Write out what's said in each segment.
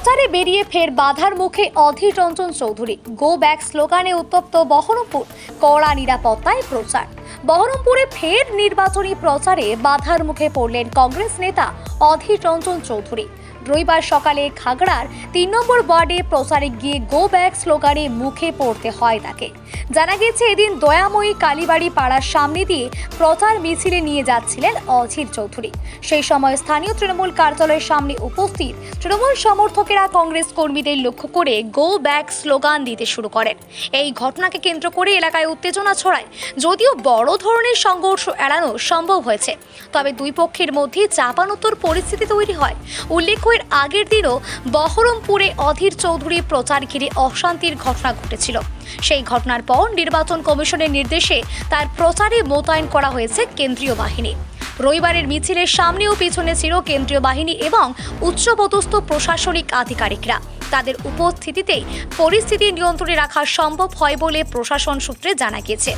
প্রচারে বেরিয়ে ফের বাধার মুখে অধীর রঞ্জন চৌধুরী। গো ব্যাক স্লোগানে উত্তপ্ত বহরমপুর, কড়া নিরাপত্তায় প্রচার। বহরমপুরে ফের নির্বাচনী প্রচারে বাধার মুখে পড়লেন কংগ্রেস নেতা অধীর রঞ্জন চৌধুরী। রবিবার সকালে খাগড়ার ৩ নম্বর ওয়ার্ডে প্রচারে গিয়ে গো ব্যাক স্লোগানে মুখে পড়তে হয় তাকে। জানা গেছে, এদিন দয়াময়ী কালীবাড়ি পাড়ার সামনে দিয়ে প্রচার মিছিলে নিয়ে যাচ্ছিলেন অধীর চৌধুরী। সেই সময় স্থানীয় তৃণমূল কার্যালয়ের সামনে উপস্থিত তৃণমূল সমর্থকেরা কংগ্রেস কর্মীদের লক্ষ্য করে গো ব্যাক স্লোগান দিতে শুরু করেন। এই ঘটনাকে কেন্দ্র করে এলাকায় উত্তেজনা ছড়ায়। যদিও বড় ধরনের সংঘর্ষ এড়ানো সম্ভব হয়েছে, তবে দুই পক্ষের মধ্যে চাপানোত্তর পরিস্থিতি তৈরি হয়। উল্লেখ্য, এর আগের দিনও বহরমপুরে অধীর চৌধুরী প্রচার ঘিরে অশান্তির ঘটনা ঘটেছিল। সেই ঘটনার পর নির্বাচন কমিশনের নির্দেশে তার প্রচারে মোতায়েন করা হয়েছে কেন্দ্রীয় বাহিনী। রবিবারের মিছিলের সামনে ও পিছনে ছিল কেন্দ্রীয় বাহিনী এবং উচ্চপদস্থ প্রশাসনিক আধিকারিকরা। তাদের উপস্থিতিতেই পরিস্থিতি নিয়ন্ত্রণে রাখা সম্ভব হয় বলে প্রশাসন সূত্রে জানা গেছে।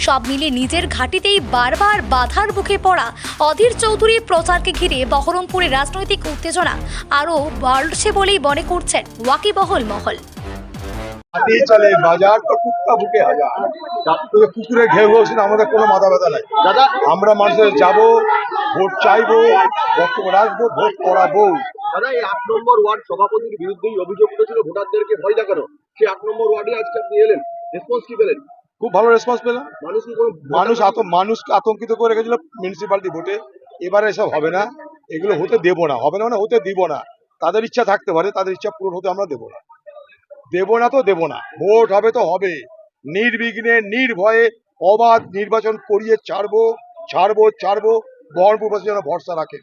সব মিলিয়ে নিজের ঘাঁটিতেই বারবার বাধার মুখে পড়া অধীর চৌধুরীর প্রচারকে ঘিরে বহরমপুরের রাজনৈতিক উত্তেজনা আরও বাড়ছে বলেই মনে করছেন ওয়াকিবহল মহল। চলে বাজার তো কুত্তা বুকে হাজার, কুকুরে ঘেউ বলছেন, আমাদের কোনো মাথা ব্যথা নাই দাদা। আমরা মানুষের যাবো, ভোট চাইবো, বক্তব্য রাখবো, ভোট করাবো। দাদা, এই ৮ নম্বর ওয়ার্ড সভাপতির বিরুদ্ধেই অভিযোগ উঠেছিল ভোটারদেরকে ভয় দেখানো। সেই ৮ নম্বর ওয়ার্ডে আজকে আপনি এলেন, রেসপন্স কি পেলেন? খুব ভালো রেসপন্স পেলাম। মানুষকে আতঙ্কিত করে রেখেছিল মিউনিসিপালিটি ভোটে। এবারে এসব হবে না, এগুলো হতে দেবো না। হবে না মানে হতে দিব না। তাদের ইচ্ছা থাকতে পারে, তাদের ইচ্ছা পূরণ হতে আমরা দেবো না। দেবো না তো দেবো না। ভোট হবে তো হবে, নির্বিঘ্নে নির্ভয়ে অবাধ নির্বাচন করিয়ে ছাড়বো। বহরমপুরবাসী যেন ভরসা রাখে।